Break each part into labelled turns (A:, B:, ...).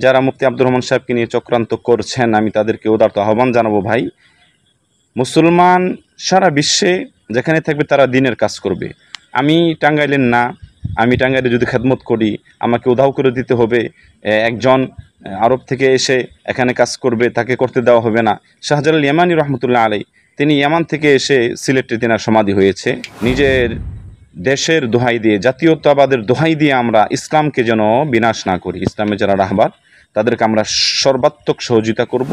A: যারা মুফতি আব্দুর রহমান সাহেবকে নিয়ে চক্রান্ত করছেন আমি তাদেরকে উদারত আহ্বান জানাবো, ভাই মুসলমান সারা বিশ্বে যেখানে থাকবে তারা দিনের কাজ করবে। আমি টাঙ্গাইলের না, আমি টাঙ্গাইলে যদি খেদমত করি আমাকে উধাও করে দিতে হবে। একজন আরব থেকে এসে এখানে কাজ করবে, তাকে করতে দেওয়া হবে না। শাহজালাল ইয়ামানি রহমতুল্লাহ আলাই, তিনি ইয়ামান থেকে এসে সিলেটে তেনার সমাধি হয়েছে। নিজের দেশের দোহাই দিয়ে, জাতীয়তাবাদের দোহাই দিয়ে আমরা ইসলামকে যেন বিনাশ না করি। ইসলামের যারা রাহবার তাদেরকে আমরা সর্বাত্মক সহযোগিতা করব।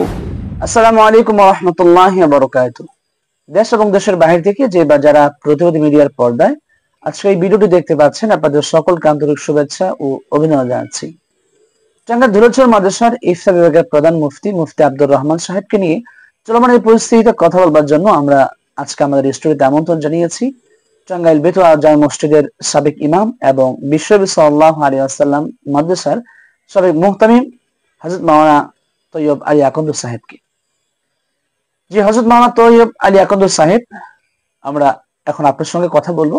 B: আসসালামু আলাইকুম ওয়া রাহমাতুল্লাহি ওয়া বারাকাতুহু। দেশ এবং দেশের বাইরে থেকে যে বা যারা প্রতিবাদী মিডিয়ার পর্দায় আজকে এই ভিডিওটি দেখতে পাচ্ছেন, আপনাদের সকলকে আন্তরিক শুভেচ্ছা ও অভিনন্দন জানাচ্ছি। টাঙ্গাইল ধুলাছড়ি মাদ্রাসার ইফতা বিভাগের প্রধান মুফতি আব্দুর রহমান সাহেবকে নিয়ে চলমান এই পরিস্থিতিতে কথা বলবার জন্য আমরা আজকে আমাদের স্টুডিওতে আমন্ত্রণ জানিয়েছি টাঙ্গাইল বেতুয়া জামে মসজিদের সাবেক ইমাম এবং বিশ্বনবী সাল্লাল্লাহু আলাইহি ওয়াসাল্লাম মাদ্রাসার সাবেক মুহতামিম হযরত মাওলানা তৈয়ব আলী আকন্দ সাহেবকে। জি হযরত মাওলানা তৈয়ব আলী আকন্দ সাহেব, আমরা এখন আপনার সঙ্গে কথা বলবো।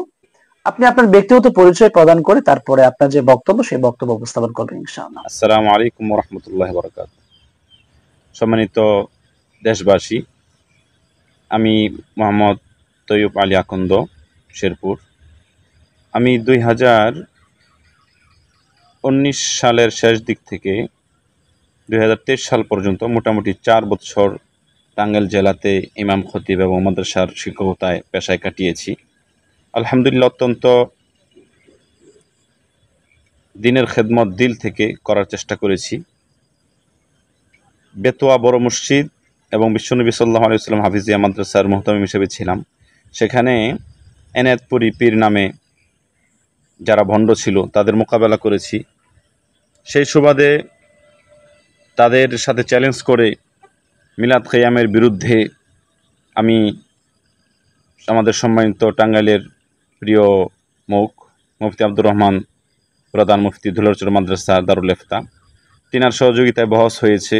B: আপনি আপনার ব্যক্তিগত পরিচয় প্রদান করে তারপরে আপনার যে বক্তব্য সেই বক্তব্য উপস্থাপন করবেন ইনশাআল্লাহ।
A: আসসালামু আলাইকুম ওয়া রাহমাতুল্লাহি ওয়া বারাকাতুহু। সম্মানিত দেশবাসী, আমি মোহাম্মদ তৈয়ব আলী আকন্দ, শেরপুর। আমি 2019 সালের শেষ দিক থেকে 2023 সাল পর্যন্ত মোটামুটি 4 বছর টাঙ্গাইল জেলাতে ইমাম খতিব এবং মাদ্রাসার শিক্ষকতায় পেশায় কাটিয়েছি। আলহামদুলিল্লাহ, অত্যন্ত দিনের খেদমত দিল থেকে করার চেষ্টা করেছি। বেতোয়া বড় মসজিদ এবং বিশ্বনবী সাল্লাল্লাহু আলাইহি ওয়াসাল্লাম হাফিজিয়া মাদ্রাসার মুহতামিম হিসেবে ছিলাম। সেখানে এনায়েতপুরি পীর নামে যারা ভণ্ড ছিল তাদের মোকাবেলা করেছি। সেই সুবাদে তাদের সাথে চ্যালেঞ্জ করে মিলাদ খিয়ামের বিরুদ্ধে আমি আমাদের সম্মানিত টাঙ্গাইলের প্রিয় মুফতি আব্দুর রহমান, প্রধান মুফতি ধুলাছড়ি মাদ্রাসা দারুল ইফতা, তিনার সহযোগিতায় বহস হয়েছে।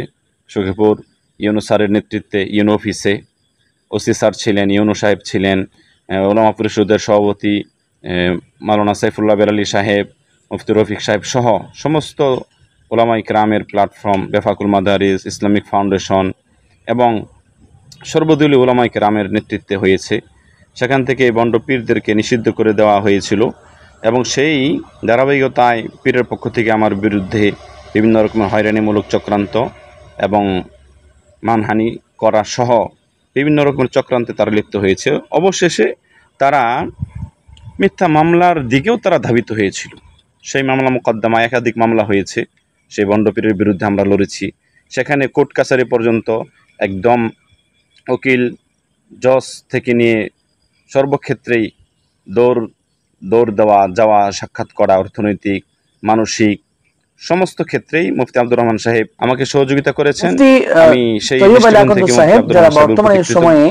A: সখীপুর ইউনু স্যারের নেতৃত্বে ইউনু অফিসে ওসি স্যার ছিলেন, ইউনু সাহেব ছিলেন, ওলামা পরিষদের সভাপতি মাওলানা সাইফুল্লাহ বেলালী সাহেব, মুফতি রফিক সাহেব সহ সমস্ত ওলামা ইকরামের প্ল্যাটফর্ম, বেফাকুল মাদারিস, ইসলামিক ফাউন্ডেশন এবং সর্বদলীয় ওলামা ইকরামের নেতৃত্বে হয়েছে। সেখান থেকে বন্ড পীরদেরকে নিষিদ্ধ করে দেওয়া হয়েছিল এবং সেই ধারাবাহিকতায় পীরের পক্ষ থেকে আমার বিরুদ্ধে বিভিন্ন রকমের হয়রানিমূলক চক্রান্ত এবং মানহানি করা সহ বিভিন্ন রকমের চক্রান্তে তারা লিপ্ত হয়েছে। অবশেষে তারা মিথ্যা মামলার দিকেও তারা ধাবিত হয়েছিল। সেই মামলা মোকদ্দমা, একাধিক মামলা হয়েছে, সেই বন্ডপীরের বিরুদ্ধে আমরা লড়েছি। সেখানে কোর্ট কাছারি পর্যন্ত একদম উকিল, জজ থেকে নিয়ে সর্বক্ষেত্রেই দৌড় দেওয়া, যাওয়া, সাক্ষাৎ করা, অর্থনৈতিক, মানসিক সমস্ত ক্ষেত্রেই মুফতি আব্দুর রহমান সাহেব আমাকে সহযোগিতা করেছেন। আমি সেই
B: বর্তমানে সময়ে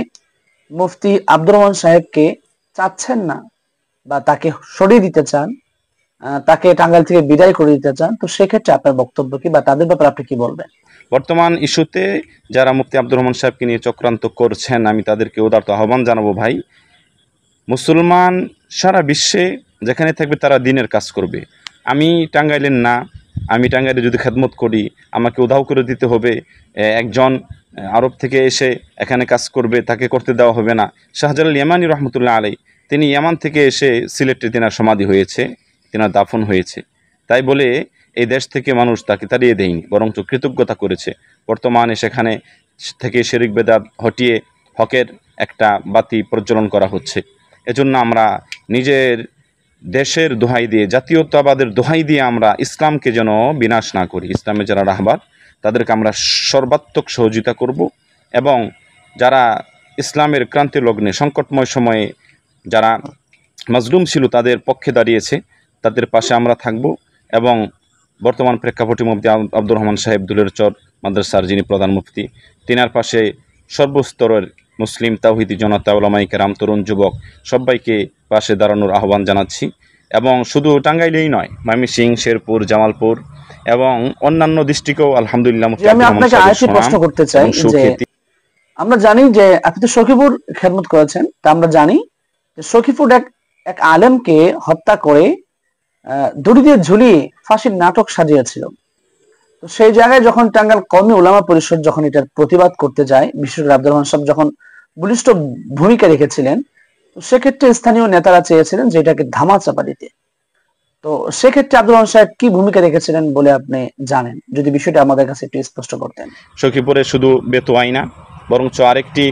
B: মুফতি আব্দুর রহমান সাহেবকে চাচ্ছেন না বা তাকে সরিয়ে দিতে চান, তাকে টাঙ্গাইল থেকে বিদায় করে দিতে চান, তো সেক্ষেত্রে আপনার বক্তব্য কি বা তাদের ব্যাপারে আপনি কি বলবেন?
A: বর্তমান ইস্যুতে যারা মুফতি আব্দুর রহমান সাহেবকে নিয়ে চক্রান্ত করছেন আমি তাদেরকে উদারত আহ্বান জানাবো, ভাই মুসলমান সারা বিশ্বে যেখানে থাকবে তারা দিনের কাজ করবে। আমি টাঙ্গাইলের না, আমি টাঙ্গাইলে যদি খেদমত করি আমাকে উধাও করে দিতে হবে। একজন আরব থেকে এসে এখানে কাজ করবে, তাকে করতে দেওয়া হবে না। শাহজালাল ইয়ামানি রহমতুল্লাহ আলাই, তিনি ইয়ামান থেকে এসে সিলেটে তেনার সমাধি হয়েছে, তেনার দাফন হয়েছে। তাই বলে এই দেশ থেকে মানুষ তাকে তাড়িয়ে দেয়নি, বরঞ্চ কৃতজ্ঞতা করেছে। বর্তমানে সেখানে থেকে শিরক বেদাত হটিয়ে হকের একটা বাতি প্রজ্বলন করা হচ্ছে। এজন্য আমরা নিজের দেশের দোহাই দিয়ে, জাতীয়তাবাদের দোহাই দিয়ে আমরা ইসলামকে যেন বিনাশ না করি। ইসলামের যারা রাহবার তাদেরকে আমরা সর্বাত্মক সহযোগিতা করব এবং যারা ইসলামের ক্রান্তি লগ্নে সংকটময় সময়ে যারা মাজলুম ছিল তাদের পক্ষে দাঁড়িয়েছে, তাদের পাশে আমরা থাকব এবং বর্তমান প্রেক্ষাপটে মুফতি আব্দুর রহমান সাহেব ধুলাছড়ি মাদ্রাসার যিনি প্রধান মুফতি, তিনার পাশে সর্বস্তরের মুসলিম তাওহীদি জনতা, উলামায়ে কেরাম, তরুণ যুবক সবাইকে পাশে দাঁড়ানোর আহ্বান জানাচ্ছি। এবং শুধু টাঙ্গাইলেই নয়, ময়মনসিংহ, শেরপুর, জামালপুর এবং অন্যান্য ডিস্ট্রিক্টেও আলহামদুলিল্লাহ।
B: আমি আপনাকে আরেকটি প্রশ্ন করতে চাই যে আমরা জানি যে আপনি তো সখীপুর খেদমত করেছেন, তা আমরা জানি যে সখীপুর এক আলেমকে হত্যা করে দড়ি দিয়ে ঝুলিয়ে ফাঁসির নাটক সাজিয়েছিল। তো সেই জায়গায় যখন টাঙ্গাইল কওমি উলামা পরিষদ যখন এটার প্রতিবাদ করতে যায়, বিশেষ করে আব্দুর রহমান সাহেব যখন বলিষ্ঠ ভূমিকা রেখেছিলেন, তো সেক্ষেত্রে স্থানীয় নেতারা চেয়েছিলেন যে এটাকে ধামাচাপা দিতে। তো সেক্ষেত্রে আব্দুর রহমান সাহেব কি ভূমিকা রেখেছিলেন বলে আপনি জানেন, যদি বিষয়টা আমাদের কাছে একটু স্পষ্ট করতেন।
A: সখীপুরে শুধু বেতোয়াই না, বরঞ্চ আরেকটি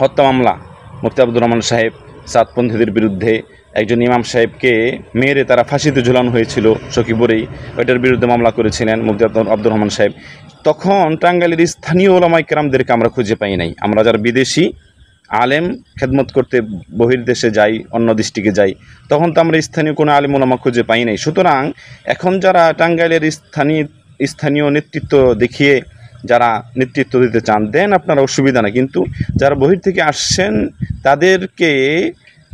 A: হত্যা মামলা মুফতি আব্দুর রহমান সাহেব সাতপন্থীদের বিরুদ্ধে একজন ইমাম সাহেবকে মেরে তারা ফাঁসিতে ঝুলানো হয়েছিল সখীপুরেই, ওইটার বিরুদ্ধে মামলা করেছিলেন মুফতি আব্দুর রহমান সাহেব। তখন টাঙ্গাইলের স্থানীয় ওলামায়ে কেরামদেরকে আমরা খুঁজে পাই নাই। আমরা যারা বিদেশি আলেম খেদমত করতে বহির্দেশে যাই, অন্য ডিস্ট্রিক্টে যাই, তখন তো আমরা স্থানীয় কোনো আলেম ওলামা খুঁজে পাই নাই। সুতরাং এখন যারা টাঙ্গাইলের স্থানীয় নেতৃত্ব দেখিয়ে যারা নেতৃত্ব দিতে চান দেন, আপনারা অসুবিধা না, কিন্তু যারা বহির থেকে আসছেন তাদেরকে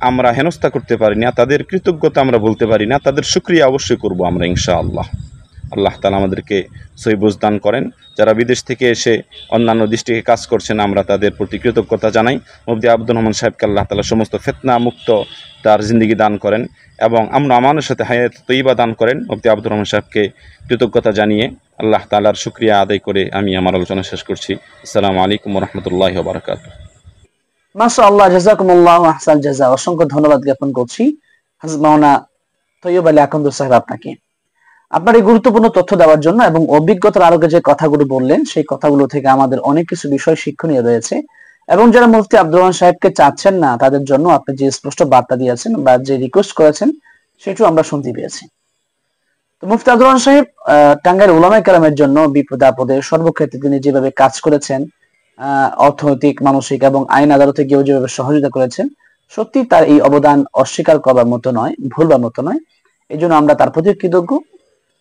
A: আমরা হেনস্থা করতে পারি না, তাদের কৃতজ্ঞতা আমরা বলতে পারি না, তাদের শুকরিয়া অবশ্যই করব আমরা ইনশাআল্লাহ। আল্লাহ তাআলা আমাদেরকে সহি বুঝ দান করেন। যারা বিদেশ থেকে এসে অন্যান্য ডিস্ট্রিক্টে কাজ করছেন আমরা তাদের প্রতি কৃতজ্ঞতা জানাই। মুফতি আব্দুর রহমান সাহেবকে আল্লাহ তাআলা সমস্ত ফিতনা মুক্ত তার জিন্দেগি দান করেন এবং আমরা আমানের সাথে হায়াত তৈয়বা দান করেন। মুফতি আব্দুর রহমান সাহেবকে কৃতজ্ঞতা জানিয়ে আল্লাহ তাআলার শুকরিয়া আদায় করে আমি আমার আলোচনা শেষ করছি। আসসালামু আলাইকুম ওয়া রাহমাতুল্লাহি ওয়া বারাকাতুহু।
B: মাশাআল্লাহ, জাযাকুমুল্লাহু আহসান জাযা। অসংখ্য ধন্যবাদ জ্ঞাপন করছি হযরত মাওলানা তৈয়ব আলী আকন্দ সাহেব আপনাকে, আপনার এই গুরুত্বপূর্ণ তথ্য দেওয়ার জন্য এবং অভিজ্ঞতার আলোকে যে কথাগুলো বললেন সেই কথাগুলো থেকে আমাদের অনেক কিছু বিষয় শিক্ষণীয় রয়েছে। এবং যারা মুফতি আব্দুর রহমান সাহেবকে চাচ্ছেন না তাদের জন্য আপনি যে স্পষ্ট বার্তা দিয়েছেন বা যে রিকোয়েস্ট করেছেন সেটাও আমরা শুনতে পেয়েছি। তো মুফতি আব্দুর রহমান সাহেব টাঙ্গাইল উলামায়ে কেরামের জন্য বিপদে আপদে সর্বক্ষেত্রে তিনি যেভাবে কাজ করেছেন, অর্থনৈতিক, মানসিক এবং আইন আদালতে গিয়েও যেভাবে সহযোগিতা করেছেন, সত্যি তার এই অবদান অস্বীকার করার মতো নয়, ভুলবার মতো নয়। এই জন্য আমরা তার প্রতি কৃতজ্ঞ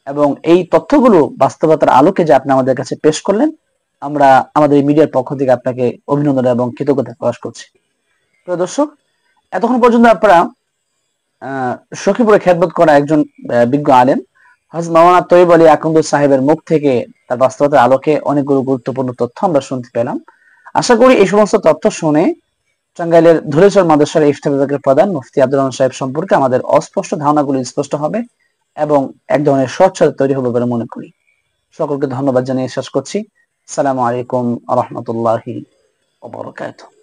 B: এবং এই তথ্যগুলো বাস্তবতার আলোকে যে আপনি আমাদের কাছে পেশ করলেন, আমরা আমাদের এই মিডিয়ার পক্ষ থেকে আপনাকে অভিনন্দন এবং কৃতজ্ঞতা প্রকাশ করছি। প্রিয় দর্শক, এতক্ষণ পর্যন্ত আপনারা সখীপুরে খেদমত করা একজন বিজ্ঞ আলেম হযরত মাওলানা তৈয়ব আলী আকন্দ সাহেবের মুখ থেকে তার বাস্তবতার আলোকে অনেকগুলো গুরুত্বপূর্ণ তথ্য আমরা শুনতে পেলাম। আশা করি এই সমস্ত তথ্য শুনে টাঙ্গাইলের ধলেশ্বর মাদ্রাসার ইফতা বিভাগের প্রধান মুফতি আব্দুর রহমান সাহেব সম্পর্কে আমাদের অস্পষ্ট ধারণাগুলো স্পষ্ট হবে এবং এক ধরনের স্বচ্ছতা তৈরি হবে বলে মনে করি। সকলকে ধন্যবাদ জানিয়ে শেষ করছি। আসসালামু আলাইকুম ওয়া রাহমাতুল্লাহি ওয়া বারাকাতুহু।